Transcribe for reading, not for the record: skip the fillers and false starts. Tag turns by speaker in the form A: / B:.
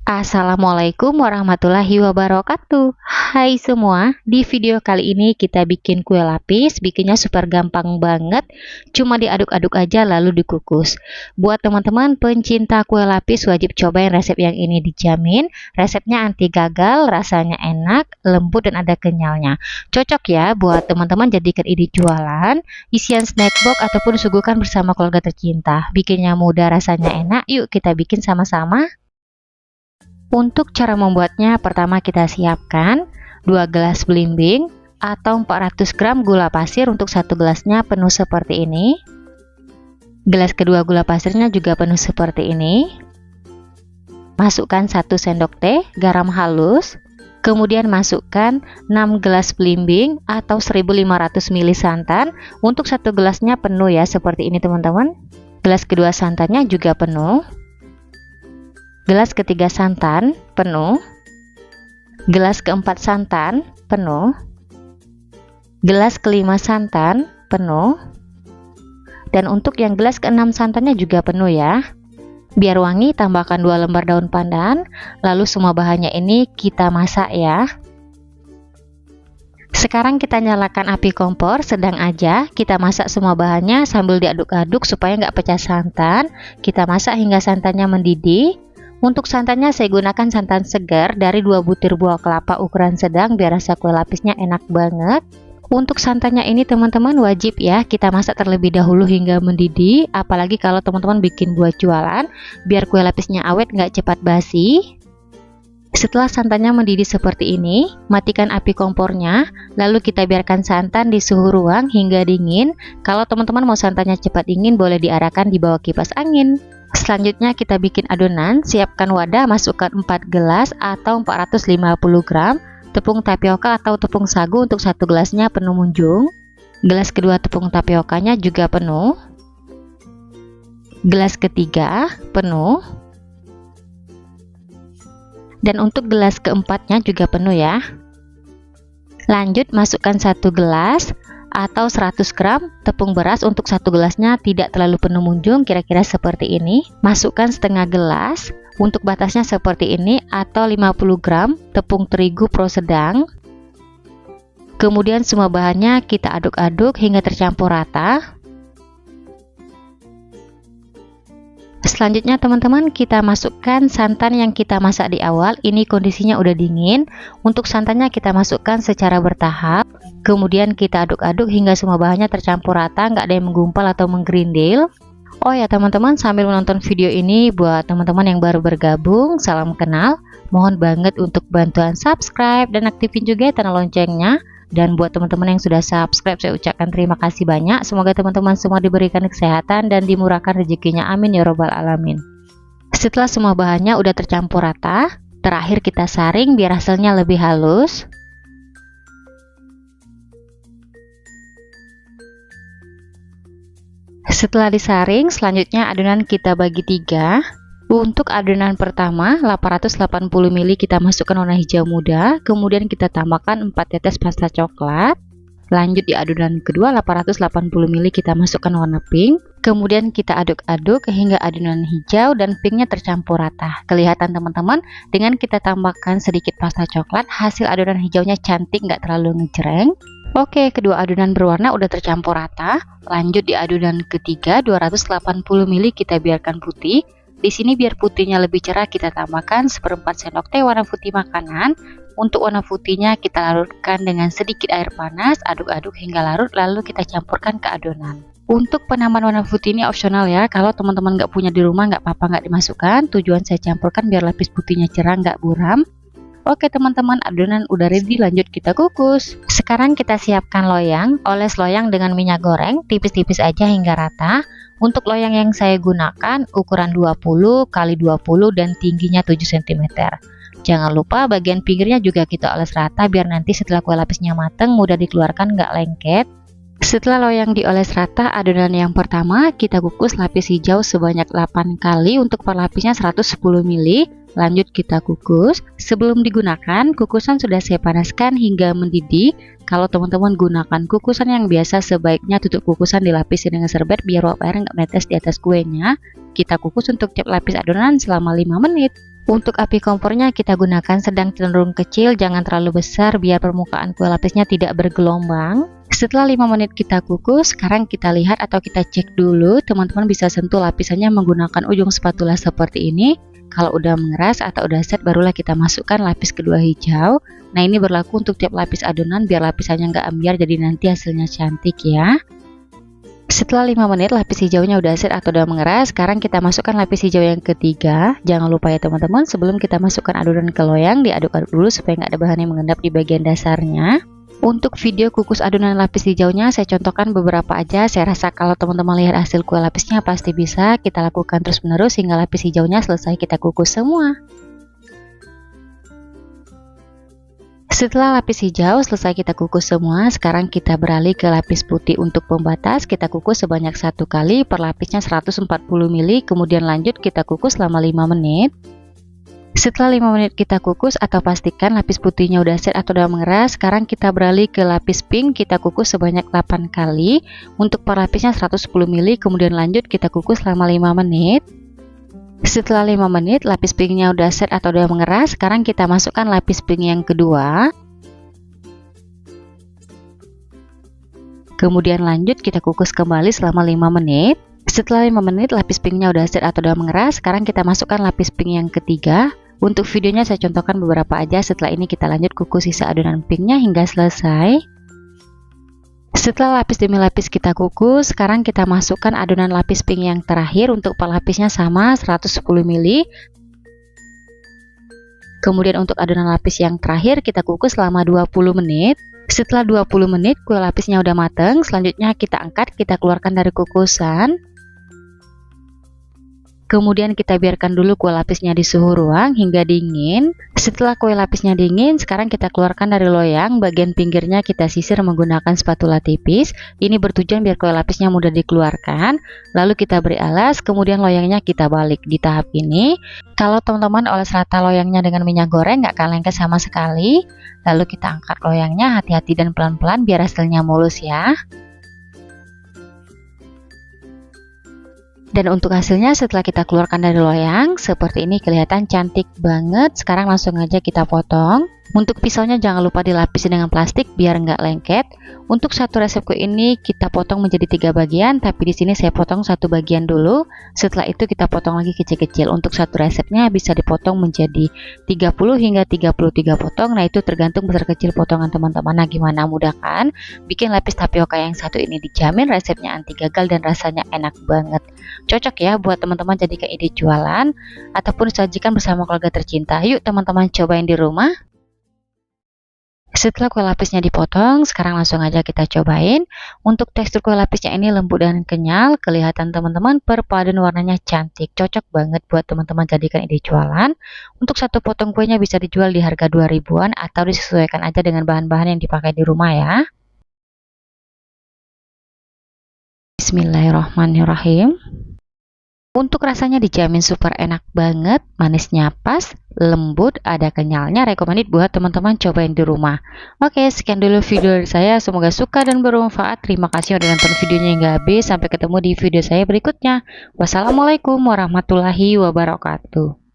A: Assalamualaikum warahmatullahi wabarakatuh. Hai semua, di video kali ini kita bikin kue lapis. Bikinnya super gampang banget, cuma diaduk-aduk aja lalu dikukus. Buat teman-teman pencinta kue lapis wajib cobain resep yang ini, dijamin resepnya anti gagal, rasanya enak, lembut dan ada kenyalnya. Cocok ya buat teman-teman jadikan ide jualan, isian snack box ataupun suguhkan bersama keluarga tercinta. Bikinnya mudah, rasanya enak. Yuk kita bikin sama-sama. Untuk cara membuatnya, pertama kita siapkan 2 gelas belimbing atau 400 gram gula pasir. Untuk satu gelasnya penuh seperti ini. Gelas kedua gula pasirnya juga penuh seperti ini. Masukkan 1 sendok teh garam halus. Kemudian masukkan 6 gelas belimbing atau 1500 ml santan. Untuk satu gelasnya penuh ya, seperti ini teman-teman. Gelas kedua santannya juga penuh. Gelas ketiga santan penuh, gelas keempat santan penuh, gelas kelima santan penuh, dan untuk yang gelas keenam santannya juga penuh ya. Biar wangi, tambahkan 2 lembar daun pandan, lalu semua bahannya ini kita masak ya. Sekarang kita nyalakan api kompor sedang aja, kita masak semua bahannya sambil diaduk-aduk supaya nggak pecah santan. Kita masak hingga santannya mendidih. Untuk santannya saya gunakan santan segar dari 2 butir buah kelapa ukuran sedang biar rasa kue lapisnya enak banget. Untuk santannya ini teman-teman wajib ya kita masak terlebih dahulu hingga mendidih, apalagi kalau teman-teman bikin buat jualan biar kue lapisnya awet nggak cepat basi. Setelah santannya mendidih seperti ini, matikan api kompornya, lalu kita biarkan santan di suhu ruang hingga dingin. Kalau teman-teman mau santannya cepat dingin boleh diarahkan di bawah kipas angin. Selanjutnya kita bikin adonan. Siapkan wadah, masukkan 4 gelas atau 450 gram tepung tapioka atau tepung sagu. Untuk satu gelasnya penuh munjung. Gelas kedua tepung tapiokanya juga penuh. Gelas ketiga penuh. Dan untuk gelas keempatnya juga penuh ya. Lanjut masukkan 1 gelas atau 100 gram tepung beras. Untuk satu gelasnya tidak terlalu penuh munjung, kira-kira seperti ini. Masukkan setengah gelas, untuk batasnya seperti ini, atau 50 gram tepung terigu pro sedang. Kemudian semua bahannya kita aduk-aduk hingga tercampur rata. Selanjutnya teman-teman kita masukkan santan yang kita masak di awal. Ini kondisinya udah dingin. Untuk santannya kita masukkan secara bertahap. Kemudian kita aduk-aduk hingga semua bahannya tercampur rata, nggak ada yang menggumpal atau menggerindil. Oh ya teman-teman, sambil menonton video ini, buat teman-teman yang baru bergabung, salam kenal. Mohon banget untuk bantuan subscribe dan aktifin juga tanda loncengnya. Dan buat teman-teman yang sudah subscribe, saya ucapkan terima kasih banyak. Semoga teman-teman semua diberikan kesehatan dan dimurahkan rezekinya, amin ya robbal alamin. Setelah semua bahannya udah tercampur rata, terakhir kita saring biar hasilnya lebih halus. Setelah disaring, selanjutnya adonan kita bagi 3. Untuk adonan pertama 880 ml kita masukkan warna hijau muda, kemudian kita tambahkan 4 tetes pasta coklat. Lanjut di adonan kedua 880 ml kita masukkan warna pink, kemudian kita aduk-aduk hingga adonan hijau dan pinknya tercampur rata. Kelihatan teman-teman, dengan kita tambahkan sedikit pasta coklat, hasil adonan hijaunya cantik, nggak terlalu ngejreng. Oke, kedua adonan berwarna udah tercampur rata. Lanjut di adonan ketiga 280 ml kita biarkan putih. Di sini biar putihnya lebih cerah kita tambahkan 1/4 sendok teh warna putih makanan. Untuk warna putihnya kita larutkan dengan sedikit air panas, aduk-aduk hingga larut lalu kita campurkan ke adonan. Untuk penambahan warna putih ini opsional ya. Kalau teman-teman nggak punya di rumah nggak apa-apa nggak dimasukkan. Tujuan saya campurkan biar lapis putihnya cerah nggak buram. Oke teman-teman, adonan udah ready, lanjut kita kukus. Sekarang kita siapkan loyang. Oles loyang dengan minyak goreng tipis-tipis aja hingga rata. Untuk loyang yang saya gunakan ukuran 20 x 20 dan tingginya 7 cm. Jangan lupa bagian pinggirnya juga kita oles rata biar nanti setelah kue lapisnya mateng mudah dikeluarkan, nggak lengket. Setelah loyang dioles rata, adonan yang pertama kita kukus lapis hijau sebanyak 8 kali. Untuk per lapisnya 110 ml. Lanjut kita kukus. Sebelum digunakan, kukusan sudah saya panaskan hingga mendidih. Kalau teman-teman gunakan kukusan yang biasa, sebaiknya tutup kukusan dilapisi dengan serbet biar uap air nggak menetes di atas kuenya. Kita kukus untuk tiap lapis adonan selama 5 menit. Untuk api kompornya kita gunakan sedang cenderung kecil, jangan terlalu besar biar permukaan kue lapisnya tidak bergelombang. Setelah 5 menit kita kukus, sekarang kita lihat atau kita cek dulu, teman-teman bisa sentuh lapisannya menggunakan ujung spatula seperti ini. Kalau udah mengeras atau udah set, barulah kita masukkan lapis kedua hijau. Nah, ini berlaku untuk tiap lapis adonan biar lapisannya nggak ambiar, jadi nanti hasilnya cantik ya. Setelah 5 menit lapis hijaunya udah set atau udah mengeras, sekarang kita masukkan lapis hijau yang ketiga. Jangan lupa ya teman-teman, sebelum kita masukkan adonan ke loyang, diaduk-aduk dulu supaya nggak ada bahan yang mengendap di bagian dasarnya. Untuk video kukus adonan lapis hijaunya saya contohkan beberapa aja. Saya rasa kalau teman-teman lihat hasil kue lapisnya pasti bisa. Kita lakukan terus-menerus hingga lapis hijaunya selesai kita kukus semua. Setelah lapis hijau selesai kita kukus semua, sekarang kita beralih ke lapis putih untuk pembatas. Kita kukus sebanyak 1 kali, per lapisnya 140 ml, kemudian lanjut kita kukus selama 5 menit. Setelah 5 menit kita kukus atau pastikan lapis putihnya udah set atau udah mengeras, sekarang kita beralih ke lapis pink. Kita kukus sebanyak 8 kali, untuk per lapisnya 110 ml, kemudian lanjut kita kukus selama 5 menit. Setelah 5 menit lapis pinknya udah set atau udah mengeras, sekarang kita masukkan lapis pink yang kedua. Kemudian lanjut kita kukus kembali selama 5 menit. Setelah 5 menit lapis pinknya udah set atau udah mengeras, sekarang kita masukkan lapis pink yang ketiga. Untuk videonya saya contohkan beberapa aja. Setelah ini kita lanjut kukus sisa adonan pinknya hingga selesai. Setelah lapis demi lapis kita kukus, sekarang kita masukkan adonan lapis pink yang terakhir. Untuk per lapisnya sama 110 ml. Kemudian untuk adonan lapis yang terakhir kita kukus selama 20 menit. Setelah 20 menit kue lapisnya udah mateng, selanjutnya kita angkat, kita keluarkan dari kukusan. Kemudian kita biarkan dulu kue lapisnya di suhu ruang hingga dingin. Setelah kue lapisnya dingin, sekarang kita keluarkan dari loyang. Bagian pinggirnya kita sisir menggunakan spatula tipis. Ini bertujuan biar kue lapisnya mudah dikeluarkan. Lalu kita beri alas, kemudian loyangnya kita balik. Di tahap ini, kalau teman-teman oles rata loyangnya dengan minyak goreng, nggak akan lengket sama sekali. Lalu kita angkat loyangnya, hati-hati dan pelan-pelan biar hasilnya mulus ya. Dan untuk hasilnya setelah kita keluarkan dari loyang, seperti ini kelihatan cantik banget. Sekarang langsung aja kita potong. Untuk pisaunya jangan lupa dilapisi dengan plastik biar nggak lengket. Untuk satu resep kue ini kita potong menjadi 3 bagian, tapi di sini saya potong 1 bagian dulu. Setelah itu kita potong lagi kecil-kecil. Untuk satu resepnya bisa dipotong menjadi 30 hingga 33 potong. Nah, itu tergantung besar kecil potongan teman-teman. Nah, gimana, mudah kan? Bikin lapis tapioka yang satu ini dijamin resepnya anti gagal dan rasanya enak banget. Cocok ya buat teman-teman jadikan ide jualan ataupun sajikan bersama keluarga tercinta. Yuk teman-teman cobain di rumah. Setelah kue lapisnya dipotong, sekarang langsung aja kita cobain. Untuk tekstur kue lapisnya ini lembut dan kenyal, kelihatan teman-teman perpaduan warnanya cantik. Cocok banget buat teman-teman jadikan ide jualan. Untuk satu potong kuenya bisa dijual di harga 2000-an atau disesuaikan aja dengan bahan-bahan yang dipakai di rumah ya. Bismillahirrahmanirrahim. Untuk rasanya dijamin super enak banget, manisnya pas, lembut, ada kenyalnya, recommended buat teman-teman cobain di rumah. Oke, sekian dulu video dari saya, semoga suka dan bermanfaat. Terima kasih udah nonton videonya hingga habis, sampai ketemu di video saya berikutnya. Wassalamualaikum warahmatullahi wabarakatuh.